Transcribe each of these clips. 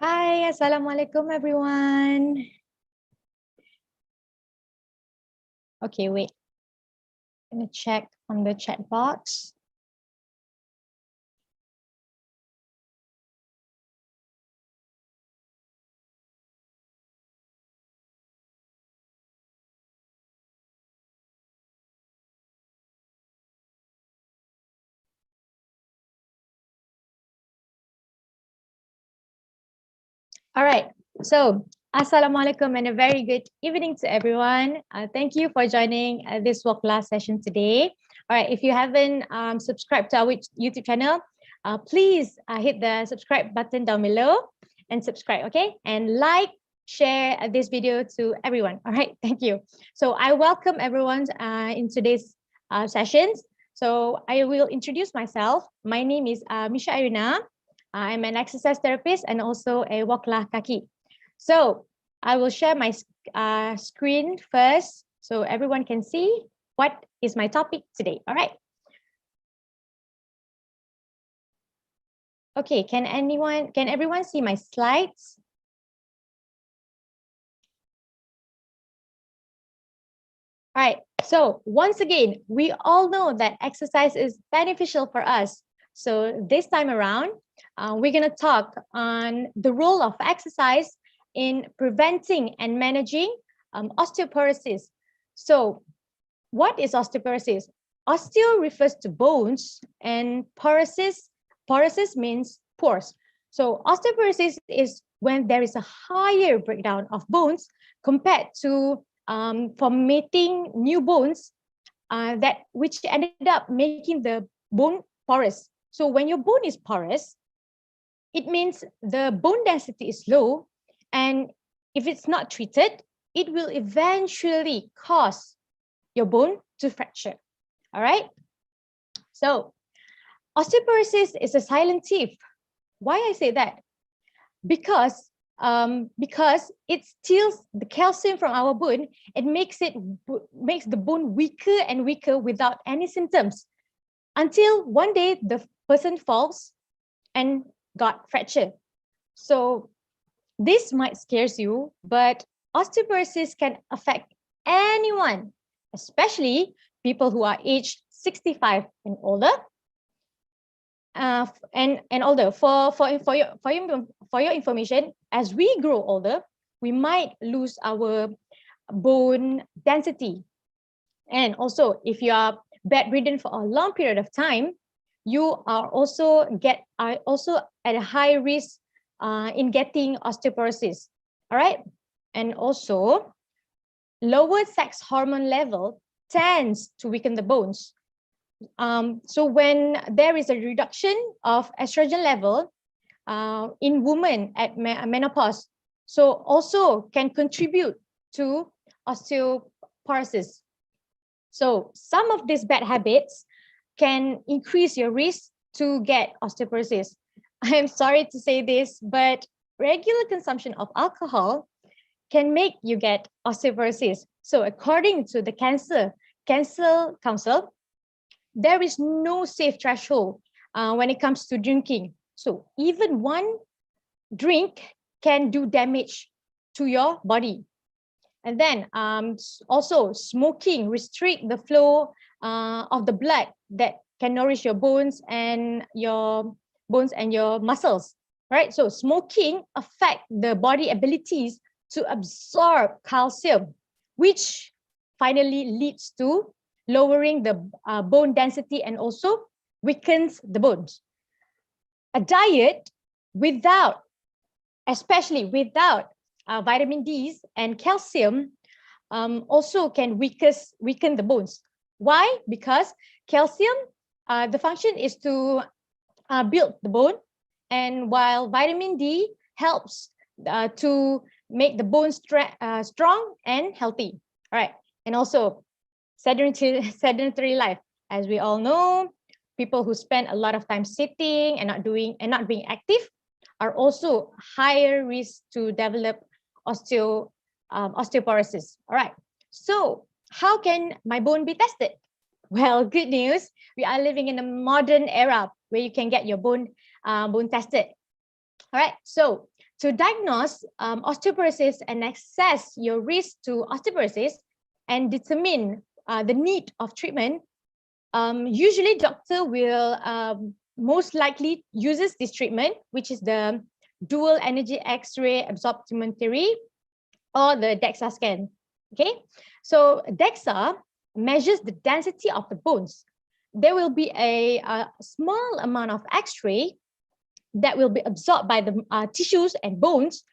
Hi, Assalamualaikum everyone. Okay, wait. Let me check on the chat box. All right. So, Assalamualaikum and a very good evening to everyone. Thank you for joining this walk class session today. All right. If you haven't subscribed to our YouTube channel, please hit the subscribe button down below and subscribe. Okay. And like, share this video to everyone. All right. Thank you. So I welcome everyone in today's sessions. So I will introduce myself. My name is Misha Irina. I'm an exercise therapist and also a walklah kaki. So I will share my screen first so everyone can see what is my topic today. All right. Okay, can everyone see my slides? All right, so once again, we all know that exercise is beneficial for us. So this time around, we're going to talk on the role of exercise in preventing and managing osteoporosis. So what is osteoporosis? Osteo refers to bones and porosis means pores. So osteoporosis is when there is a higher breakdown of bones compared to formating new bones which ended up making the bone porous. So when your bone is porous, it means the bone density is low, and if it's not treated, it will eventually cause your bone to fracture. All right. So osteoporosis is a silent thief. Why I say that? Because it steals the calcium from our bone. It makes the bone weaker and weaker without any symptoms, until one day the person falls and got fractured. So this might scares you, but osteoporosis can affect anyone, especially people who are aged 65 and older. And older. For your information, as we grow older, we might lose our bone density. And also, if you are bedridden for a long period of time, you are also at a high risk in getting osteoporosis. All right. And also, lower sex hormone level tends to weaken the bones. So when there is a reduction of estrogen level in women at menopause, so also can contribute to osteoporosis. So some of these bad habits can increase your risk to get osteoporosis. I am sorry to say this, but regular consumption of alcohol can make you get osteoporosis. So according to the Cancer Council, there is no safe threshold when it comes to drinking. So even one drink can do damage to your body. And then also smoking restrict the flow of the blood that can nourish your bones and your muscles, right? So smoking affect the body abilities to absorb calcium, which finally leads to lowering the bone density and also weakens the bones. A diet especially without vitamin D and calcium, also can weaken the bones. Why? Because calcium, the function is to build the bone, and while vitamin D helps to make the bones strong and healthy. All right, and also sedentary life. As we all know, people who spend a lot of time sitting and not being active are also higher risk to develop osteoporosis. All right. So how can my bone be tested? Well, good news. We are living in a modern era where you can get your bone tested. All right. So to diagnose osteoporosis and assess your risk to osteoporosis and determine the need of treatment, usually doctor will most likely uses this treatment, which is the dual energy X-ray absorptiometry or the DEXA scan. Okay, so DEXA measures the density of the bones. There will be a small amount of X-ray that will be absorbed by the tissues and bones,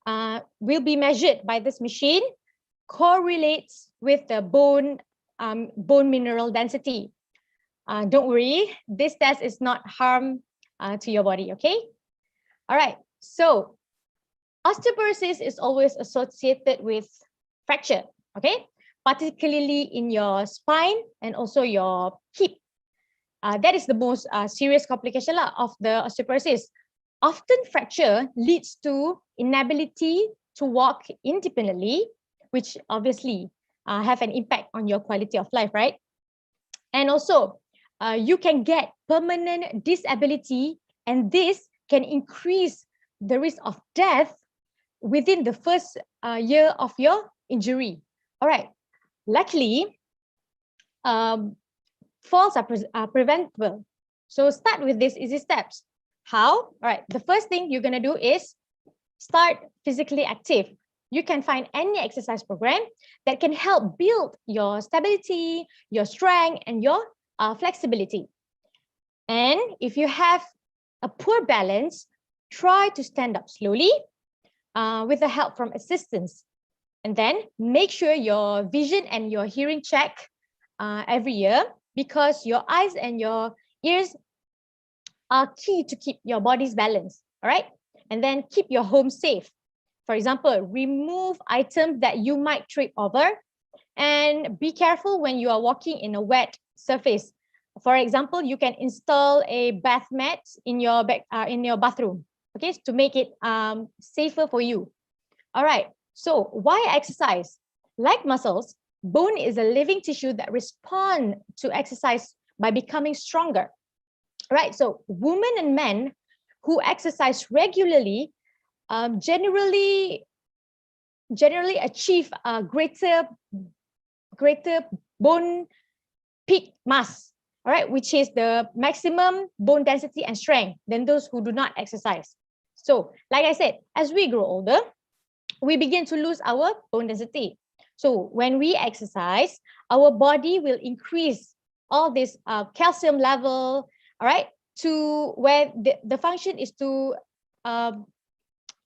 will be measured by this machine, correlates with the bone mineral density. Don't worry, this test is not harm to your body, okay? All right, so osteoporosis is always associated with fracture, okay? Particularly in your spine and also your hip. That is the most serious complication of the osteoporosis. Often fracture leads to inability to walk independently, which obviously have an impact on your quality of life, right? And also, you can get permanent disability, and this can increase the risk of death within the first year of your injury. All right. Luckily, falls are preventable. So start with these easy steps. How? All right. The first thing you're going to do is start physically active. You can find any exercise program that can help build your stability, your strength, and your flexibility. And if you have a poor balance, try to stand up slowly with the help from assistants. And then make sure your vision and your hearing check every year, because your eyes and your ears are key to keep your body's balance. All right. And then keep your home safe. For example, remove items that you might trip over, and be careful when you are walking in a wet surface. For example, you can install a bath mat in your bathroom, okay, to make it safer for you. All right. So why exercise? Like muscles, bone is a living tissue that responds to exercise by becoming stronger. Right. So women and men who exercise regularly generally achieve a greater bone peak mass, all right, which is the maximum bone density and strength than those who do not exercise. So, like I said, as we grow older, we begin to lose our bone density. So when we exercise, our body will increase all this calcium level, all right, to where the function is to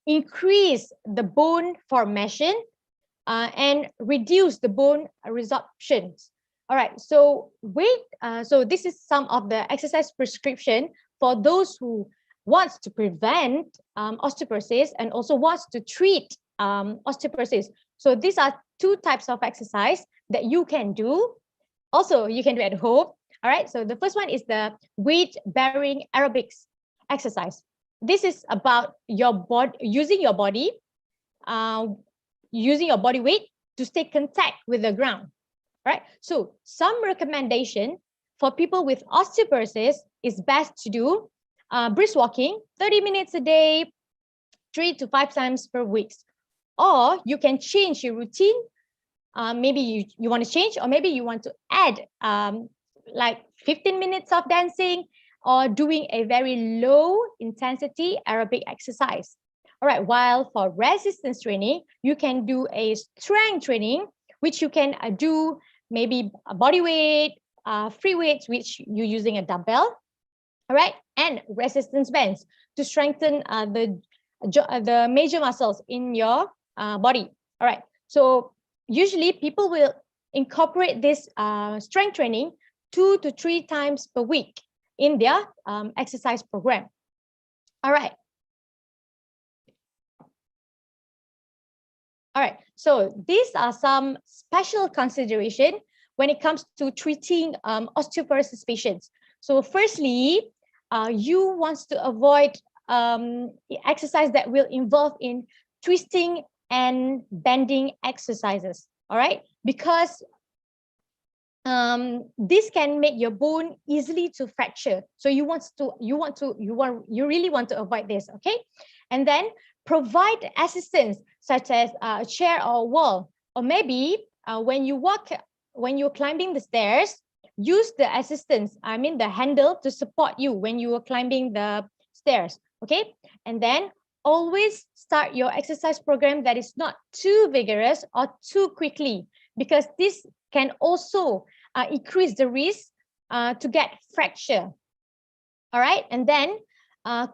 increase the bone formation and reduce the bone resorptions. All right, so so this is some of the exercise prescription for those who wants to prevent osteoporosis and also wants to treat osteoporosis. So these are two types of exercise that you can do. Also, you can do at home. All right, so the first one is the weight-bearing aerobics exercise. This is about your body, using your body weight to stay contact with the ground. Right. So some recommendation for people with osteoporosis is best to do brisk walking, 30 minutes a day, 3 to 5 times per week. Or you can change your routine. Maybe you want to change, or maybe you want to add like 15 minutes of dancing or doing a very low intensity aerobic exercise. All right. While for resistance training, you can do a strength training, which you can do maybe a body weight, free weights, which you're using a dumbbell, all right, and resistance bands to strengthen the major muscles in your body. All right, so usually people will incorporate this strength training 2 to 3 times per week in their exercise program. All right. All right, so these are some special consideration when it comes to treating osteoporosis patients. So firstly, you want to avoid exercise that will involve in twisting and bending exercises, all right? Because this can make your bone easily to fracture. So you really want to avoid this, okay? And then provide assistance such as a chair or a wall, or maybe when you're climbing the stairs, use the assistance, I mean the handle, to support you when you are climbing the stairs, okay? And then always start your exercise program that is not too vigorous or too quickly, because this can also increase the risk to get fracture. All right, and then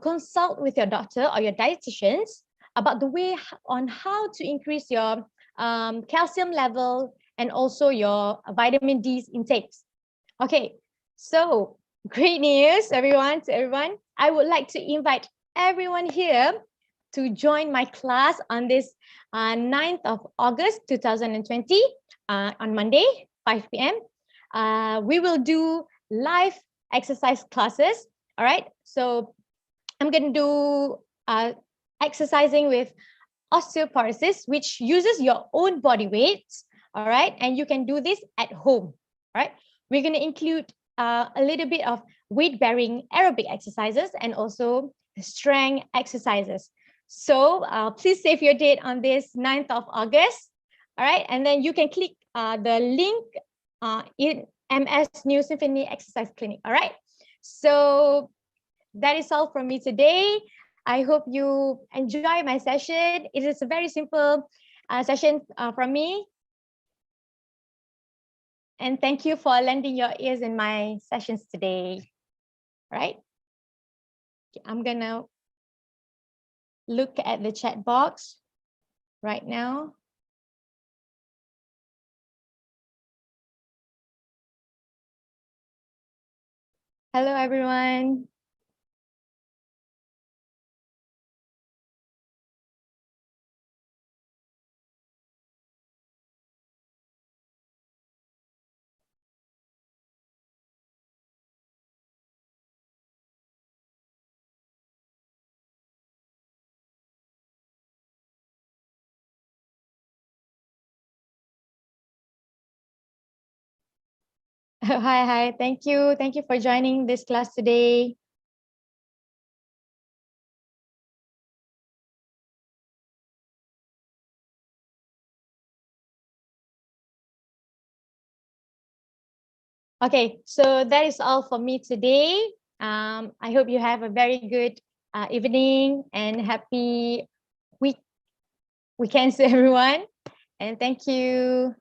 consult with your doctor or your dietitians about the way on how to increase your calcium level and also your vitamin D intakes. Okay, so great news, everyone. To everyone, I would like to invite everyone here to join my class on this 9th of August 2020 on Monday, 5 p.m. We will do live exercise classes. All right, so I'm going to do exercising with osteoporosis, which uses your own body weight. All right, and you can do this at home. All right, we're going to include a little bit of weight-bearing aerobic exercises and also strength exercises. So please save your date on this 9th of August. All right, and then you can click the link in MS New Symphony Exercise Clinic. All right, so that is all from me today. I hope you enjoy my session. It is a very simple session from me. And thank you for lending your ears in my sessions today. All right, I'm gonna look at the chat box right now. Hello, everyone. Hi. Thank you. Thank you for joining this class today. Okay, so that is all for me today. I hope you have a very good evening and happy weekends to everyone. And thank you.